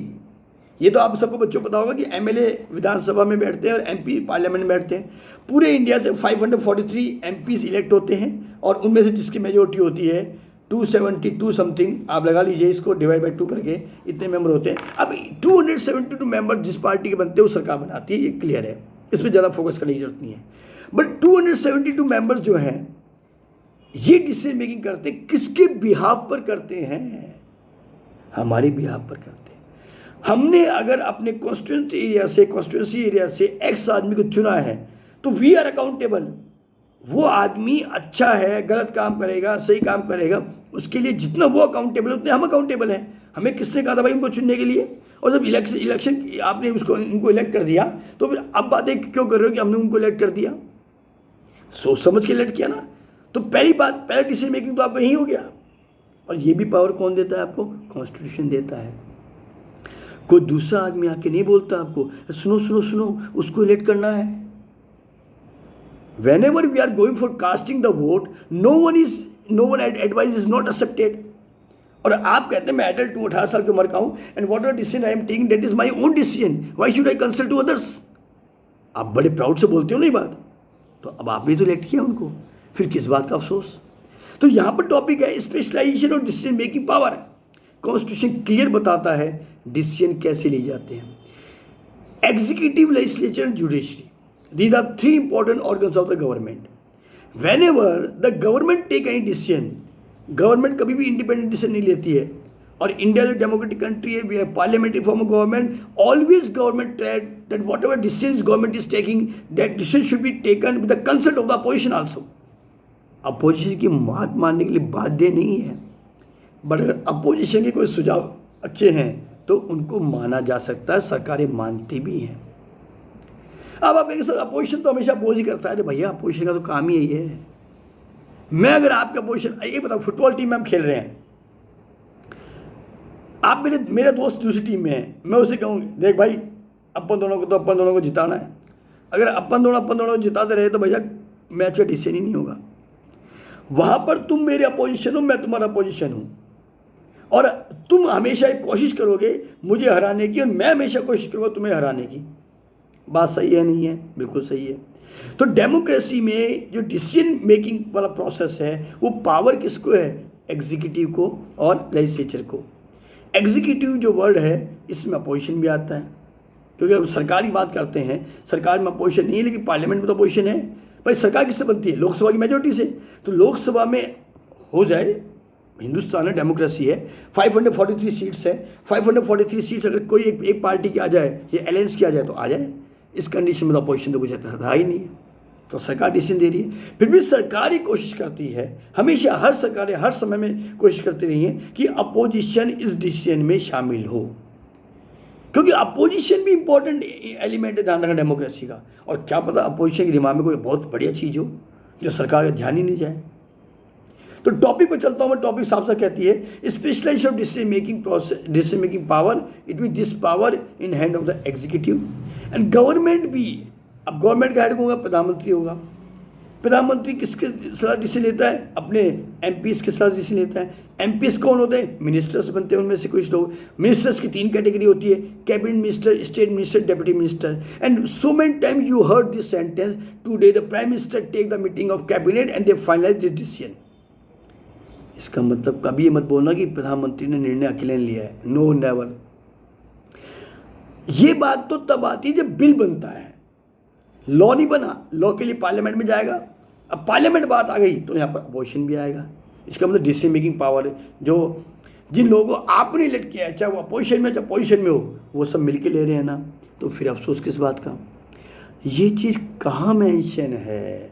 ये तो आप सबको बच्चों को पता होगा कि एमएलए विधानसभा में बैठते हैं और एमपी पार्लियामेंट में बैठते हैं। पूरे इंडिया से 543 एमपीज इलेक्ट होते हैं, और उनमें से जिसकी मेजोरिटी होती है 272 समथिंग, आप लगा लीजिए इसको डिवाइड बाई 2 करके, इतने मेंबर होते हैं। अब 272 मेंबर जिस पार्टी के बनते हैं वो सरकार बनाती है, ये क्लियर है, इस पर ज़्यादा फोकस करने की जरूरत नहीं है। बट 272 मेंबर्स जो हैं ये डिसीजन मेकिंग करते किसके बिहाफ पर करते हैं? हमारे बिहाफ पर करते हैं। हमने अगर अपने कॉन्स्टिट्यूंसी एरिया से एक्स आदमी को चुना है तो वी आर अकाउंटेबल। वो आदमी अच्छा है, गलत काम करेगा, सही काम करेगा, उसके लिए जितना वो अकाउंटेबल उतने हम अकाउंटेबल हैं। हमें किसने कहा था भाई उनको चुनने के लिए? और जब इलेक्शन आपने उनको इलेक्ट कर दिया तो फिर अब बातें क्यों कर रहे हो कि हमने उनको इलेक्ट कर दिया? सोच समझ के इलेक्ट किया ना। तो पहला डिसीजन मेकिंग तो आपका यही हो गया। और ये भी पावर कौन देता है आपको? कॉन्स्टिट्यूशन देता है। कोई दूसरा आदमी आके नहीं बोलता आपको सुनो सुनो सुनो उसको इलेक्ट करना है। Whenever we are going for casting the vote, no one advice is not accepted. और आप कहते हैं मैं एडल्ट हूँ, 18 साल की उम्र का हूँ, and what are decision I am taking that is my own decision, why should I consult to others? आप बड़े प्राउड से बोलते हो नहीं बात, तो अब आपने तो इलेक्ट किया उनको, फिर किस बात का अफसोस? तो यहाँ पर टॉपिक है स्पेशलाइजेशन और decision making power. Constitution clear बताता है डिसीजन कैसे लिए जाते हैं। Executive, legislature and judiciary, these are 3 important organs of the government. Whenever the government take any decision, government कभी भी इंडिपेंडेंट डिसीजन नहीं लेती है। और इंडिया जो डेमोक्रेटिक कंट्री है, we have parliamentary form of government, always government try that whatever decision government is taking, that decision should be taken with the consult of the opposition also. Opposition की बात मानने के लिए बाध्य नहीं है, but अगर अपोजिशन के कोई सुझाव अच्छे हैं तो उनको माना जा सकता है, सरकारें मानती भी हैं। अब आप एक अपोजिशन तो हमेशा अपोज ही करता है। अरे भैया अपोजिशन का तो काम ही यही है। मैं अगर आपका अपोजिशन, ये बताओ फुटबॉल टीम में हम खेल रहे हैं, आप मेरे दोस्त दूसरी टीम में है, मैं उसे कहूँगी देख भाई अपन दोनों को जिताना है। अगर अपन दोनों जिताते रहे तो भैया मैच का डिसीजन ही नहीं होगा। वहाँ पर तुम मेरे अपोजिशन हो, मैं तुम्हारा अपोजिशन हूँ, और तुम हमेशा एक कोशिश करोगे मुझे हराने की और मैं हमेशा कोशिश करूँगा तुम्हें हराने की। बात सही है नहीं है? बिल्कुल सही है। तो डेमोक्रेसी में जो डिसीजन मेकिंग वाला प्रोसेस है वो पावर किसको है? एग्जीक्यूटिव को और लेजिस्लेचर को। एग्जीक्यूटिव जो वर्ड है इसमें अपोजिशन भी आता है, क्योंकि अब सरकार की बात करते हैं, सरकार में अपोजिशन नहीं है, लेकिन पार्लियामेंट में तो अपोजिशन है। भाई सरकार किससे बनती है? लोकसभा की मेजोरिटी से। तो लोकसभा में हो जाए, हिंदुस्तान है, डेमोक्रेसी है, 543 सीट्स है, 543 सीट्स अगर कोई एक पार्टी की आ जाए या अलायंस की आ जाए तो आ जाए। इस कंडीशन में तो अपोजिशन तो कुछ रहा ही नहीं है, तो सरकार डिसीजन दे रही है। फिर भी सरकार ही कोशिश करती है, हमेशा हर सरकारें हर समय में कोशिश करती रही हैं कि अपोजिशन इस डिसीजन में शामिल हो, क्योंकि अपोजिशन भी इंपॉर्टेंट एलिमेंट है ध्यान रखना डेमोक्रेसी का। और क्या पता अपोजिशन के दिमाग में कोई बहुत बढ़िया चीज़ हो जो सरकार का ध्यान ही नहीं जाए। तो टॉपिक पर चलता हूँ मैं। टॉपिक साफ साफ कहती है specialisation of decision making process, decision making power, it mean this power in hand of the executive and government भी। अब गवर्नमेंट का हेड होगा प्रधानमंत्री होगा। प्रधानमंत्री किसके सलाह डिसीजन लेता है? अपने एमपीज के सलाह डिसीजन लेता है। एमपीज कौन होते हैं? मिनिस्टर्स बनते हैं, उनमें से कुछ लोग। मिनिस्टर्स की 3 कैटेगरी होती है, cabinet minister, state minister, deputy minister. And so many time you heard this sentence, today the prime minister take the meeting of cabinet and they finalise this decision. इसका मतलब कभी ये मत बोलना कि प्रधानमंत्री ने निर्णय अकेले ने लिया है, नो नेवर। ये बात तो तब आती है जब बिल बनता है, लॉ नहीं बना, लॉ के लिए पार्लियामेंट में जाएगा। अब पार्लियामेंट बात आ गई तो यहाँ पर अबॉर्शन भी आएगा। इसका मतलब डिसीजन मेकिंग पावर है जो जिन लोगों को आपने इलेक्ट किया है, चाहे वो अपोजिशन में चाहे पोजिशन में हो, वो सब मिलके ले रहे हैं ना, तो फिर अफसोस किस बात का। ये चीज़ कहाँ मेंशन है?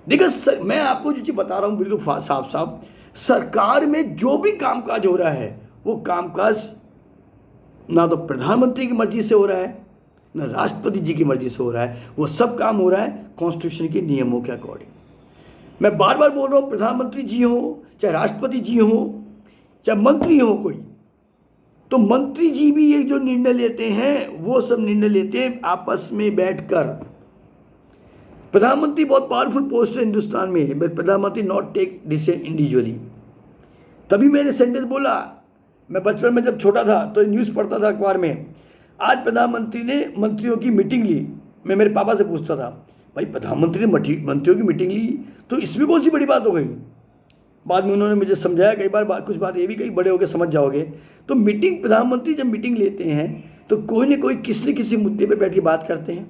देखो मैं आपको जो चीज़ बता रहा हूँ बिल्कुल साफ साफ, सरकार में जो भी कामकाज हो रहा है वो कामकाज ना तो प्रधानमंत्री की मर्जी से हो रहा है ना राष्ट्रपति जी की मर्जी से हो रहा है, वो सब काम हो रहा है कॉन्स्टिट्यूशन के नियमों के अकॉर्डिंग। मैं बार बार बोल रहा हूँ, प्रधानमंत्री जी हो चाहे राष्ट्रपति जी हो चाहे मंत्री हो कोई, तो मंत्री जी भी ये जो निर्णय लेते हैं वो सब निर्णय लेते हैं आपस में बैठकर। प्रधानमंत्री बहुत पावरफुल पोस्ट है हिंदुस्तान में, बट प्रधानमंत्री नॉट टेक डिसीजन इंडिविजुअली। तभी मैंने सेंटेंस बोला, मैं बचपन में जब छोटा था तो न्यूज़ पढ़ता था अखबार में, आज प्रधानमंत्री ने मंत्रियों की मीटिंग ली। मैं मेरे पापा से पूछता था, भाई प्रधानमंत्री ने मंत्रियों की मीटिंग ली तो इसमें कौन सी बड़ी बात हो गई? बाद में उन्होंने मुझे समझाया कई बार, कुछ बात ये भी कही, बड़े होकर समझ जाओगे। तो मीटिंग, प्रधानमंत्री जब मीटिंग लेते हैं तो कोई ना कोई किसी न किसी मुद्दे पे बैठ के बात करते हैं।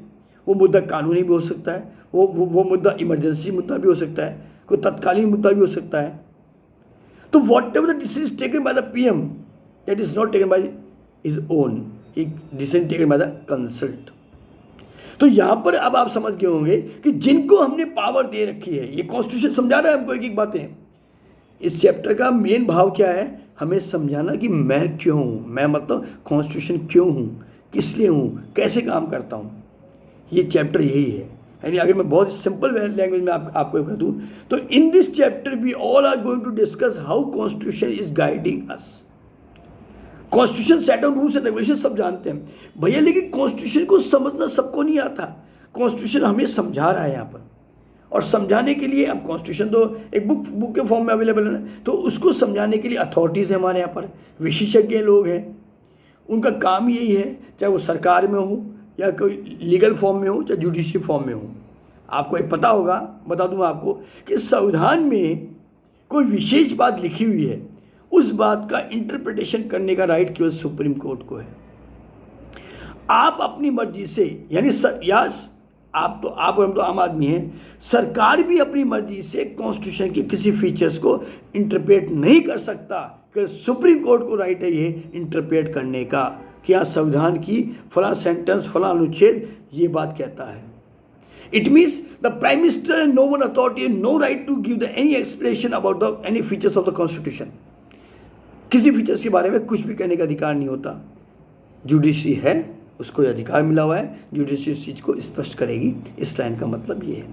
वो मुद्दा कानूनी भी हो सकता है, वो मुद्दा इमरजेंसी मुद्दा भी हो सकता है, कोई तत्कालीन मुद्दा भी हो सकता है। तो whatever the decision taken by the PM, that is not taken by his own, एक decision taken by the consult. तो यहां पर अब आप समझ गए होंगे कि जिनको हमने पावर दे रखी है, ये कॉन्स्टिट्यूशन समझा रहा है हमको एक एक बातें। इस चैप्टर का मेन भाव क्या है? हमें समझाना कि मैं क्यों हूँ, मैं मतलब कॉन्स्टिट्यूशन क्यों हूँ, किस लिए हूँ, कैसे काम करता हूँ। ये चैप्टर यही है। यानी अगर मैं बहुत सिंपल लैंग्वेज में आपको कह दूँ तो in this chapter we all are going to discuss how constitution is guiding us. Constitution set of rules and regulation सब जानते हैं भैया, लेकिन कॉन्स्टिट्यूशन को समझना सबको नहीं आता। कॉन्स्टिट्यूशन हमें समझा रहा है यहाँ पर, और समझाने के लिए अब कॉन्स्टिट्यूशन तो एक बुक के फॉर्म में अवेलेबल है, तो उसको समझाने के लिए अथॉरिटीज़ हैं हमारे यहाँ पर, विशेषज्ञ लोग हैं, उनका काम यही है, चाहे वो सरकार में हो या कोई लीगल फॉर्म में हो चाहे जुडिशियल फॉर्म में हो। आपको एक पता होगा, बता दूँ आपको, कि संविधान में कोई विशेष बात लिखी हुई है, उस बात का इंटरप्रिटेशन करने का राइट केवल सुप्रीम कोर्ट को है। आप अपनी मर्जी से, यानी आप और हम तो आम आदमी हैं, सरकार भी अपनी मर्जी से कॉन्स्टिट्यूशन के किसी फीचर्स को इंटरप्रेट नहीं कर सकता, कि सुप्रीम कोर्ट को राइट है ये इंटरप्रेट करने का, कि यहाँ संविधान की फला सेंटेंस फला अनुच्छेद ये बात कहता है। It means the prime minister no one authority, no right to give the any explanation about the any features of the constitution. किसी फीचर्स के बारे में कुछ भी कहने का अधिकार नहीं होता। जुडिशरी है, उसको अधिकार मिला हुआ है, जुडिशरी इस चीज़ को स्पष्ट करेगी। इस लाइन का मतलब ये है।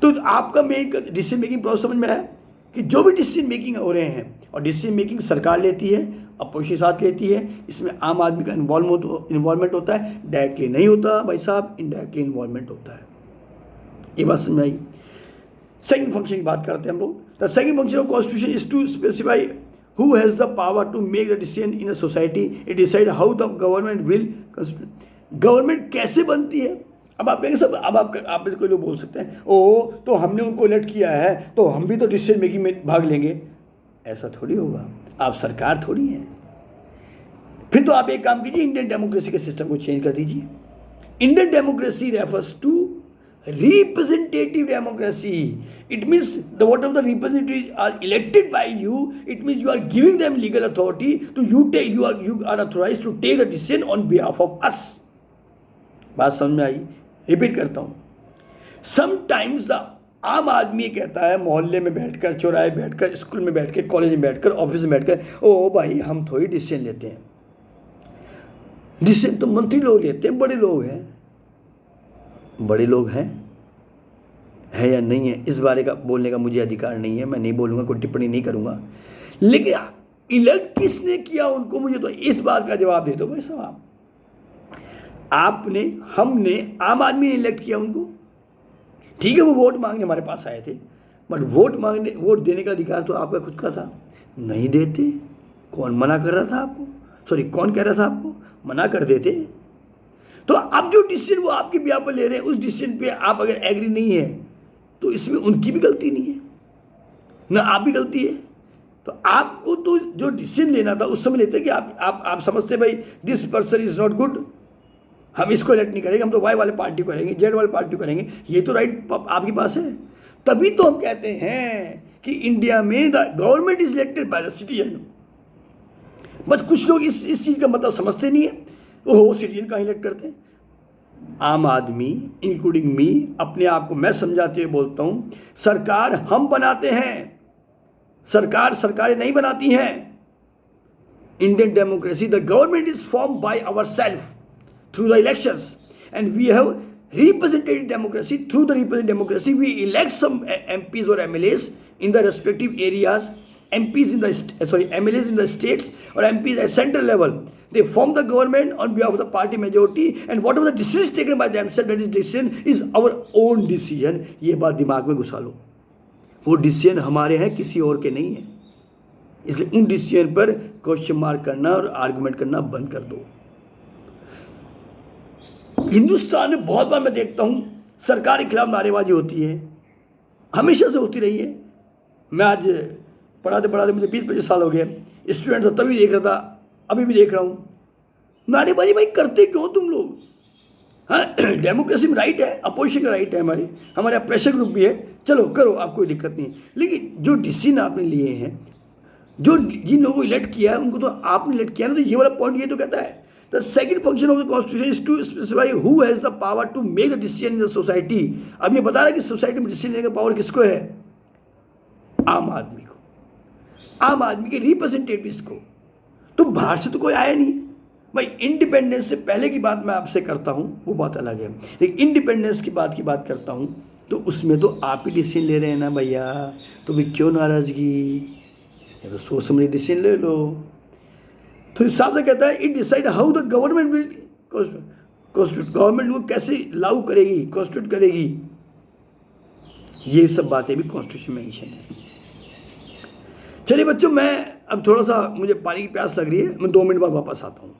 तो आपका मेन डिसीजन मेकिंग प्रोसेस समझ में है कि जो भी डिसीजन मेकिंग हो रहे हैं, और डिसीजन मेकिंग सरकार लेती है, अपोजिशन साथ लेती है, इसमें आम आदमी का इन्वॉल्वमेंट होता है, डायरेक्टली नहीं होता भाई साहब, इनडायरेक्टली इन्वॉल्वमेंट होता है। ये बात समझ आई। सेकंड फंक्शन की बात करते हैं हम लोग। The second function of constitution is to specify who has the power to make the decision in a society, it decide how the government will government कैसे बनती है। अब आप कहेंगे सब, अब आप में से कोई लोग बोल सकते हैं, ओ तो हमने उनको इलेक्ट किया है तो हम भी तो डिसीजन मेकिंग में भाग लेंगे। ऐसा थोड़ी होगा, आप सरकार थोड़ी हैं। फिर तो आप एक काम कीजिए, इंडियन डेमोक्रेसी के सिस्टम को चेंज कर दीजिए। Indian democracy refers to representative democracy. It means whatever the representatives are elected by you, it means you are giving them legal authority to you are authorized to take a decision on behalf of us. बात समझ में आई? Repeat करता हूँ। Sometimes the आम आदमी कहता है मोहल्ले में बैठकर, चौराहे बैठकर, स्कूल में बैठकर, कॉलेज में बैठकर, ऑफिस में बैठकर, ओ भाई हम थोड़ी डिसीजन लेते हैं। डिसीजन तो मंत्री लोग लेते हैं, बड़े लोग हैं। बड़े लोग हैं है या नहीं है, इस बारे का बोलने का मुझे अधिकार नहीं है, मैं नहीं बोलूँगा, कोई टिप्पणी नहीं करूँगा। लेकिन इलेक्ट किसने किया उनको, मुझे तो इस बात का जवाब दे दो भाई साहब। आपने, हमने, आम आदमी ने इलेक्ट किया उनको। ठीक है, वो वोट मांगने हमारे पास आए थे, बट वोट देने का अधिकार तो आपका खुद का था। नहीं देते, कौन मना कर रहा था आपको? सॉरी, कौन कह रहा था आपको? मना कर देते। तो अब जो डिसीजन वो आपके बिहाफ पर ले रहे हैं, उस डिसीजन पे आप अगर एग्री नहीं है तो इसमें उनकी भी गलती नहीं है, ना आप भी गलती है, तो आपको तो जो डिसीजन लेना था उस समय लेते कि आप समझते भाई this person is not good, हम इसको इलेक्ट नहीं करेंगे, हम तो वाई वाले पार्टी को करेंगे, जेड वाले पार्टी को करेंगे, ये तो राइट आपके पास है। तभी तो हम कहते हैं कि इंडिया में the government is elected by the citizen. बस कुछ लोग इस चीज़ का मतलब समझते नहीं है, वो सिटीजन का इलेक्ट करते हैं। आम आदमी इंक्लूडिंग मी अपने आप को मैं समझाते हुए बोलता हूँ, सरकार हम बनाते हैं, सरकारें नहीं बनाती हैं। Indian democracy, the government is form by our self through the elections, and we have representative democracy. Through the representative democracy we elect some MPs or MLAs in the respective areas, MLAs in the states or MPs at central level. They form the government on behalf of the party majority, and whatever the decision is taken by themselves, that is decision is our own decision. ये बात दिमाग में घुसा लो, वो decision हमारे हैं, किसी और के नहीं है। इसलिए उन डिसीजन पर क्वेश्चन मार्क करना और आर्गुमेंट करना बंद कर दो। हिंदुस्तान में बहुत बार मैं देखता हूँ सरकार के खिलाफ नारेबाजी होती है, हमेशा से होती रही है। मैं आज पढ़ाते मुझे 20-25 साल हो गए, स्टूडेंट था तभी देख रहा था, अभी भी देख रहा हूँ। नारेबाजी भाई करते क्यों तुम लोग? हाँ, डेमोक्रेसी में राइट है, अपोजिशन का राइट है, हमारे प्रेशर ग्रुप भी है, चलो करो, आप कोई दिक्कत नहीं। लेकिन जो डिसीजन आपने लिए हैं, जो जिन लोगों को इलेक्ट किया है उनको तो आपने इलेक्ट किया ना, तो ये वाला पॉइंट ये तो कहता है the second function of the constitution is to specify who has the power to make a decision in the society. अब ये बता रहा है कि सोसाइटी में डिसीजन लेने का पावर किसको है? आम आदमी को, आम आदमी के रिप्रेजेंटेटिव्स को। तो बाहर से तो कोई आया नहीं भाई। इंडिपेंडेंस से पहले की बात मैं आपसे करता हूँ, वो बात अलग है, लेकिन इंडिपेंडेंस की बात करता हूँ तो उसमें तो आप ही डिसीजन ले रहे हैं ना भैया, तो भी क्यों नाराजगी? या तो सोच समझ डिसीजन ले लो। तो हिसाब से कहता है, it decide how the government will constitute, government वो कैसे लागू करेगी, कॉन्स्टिट्यूट करेगी। ये सब बातें भी कॉन्स्टिट्यूशन में मेंशन है। चलिए बच्चों, मैं अब थोड़ा सा, मुझे पानी की प्यास लग रही है, मैं 2 मिनट बाद वापस आता हूँ।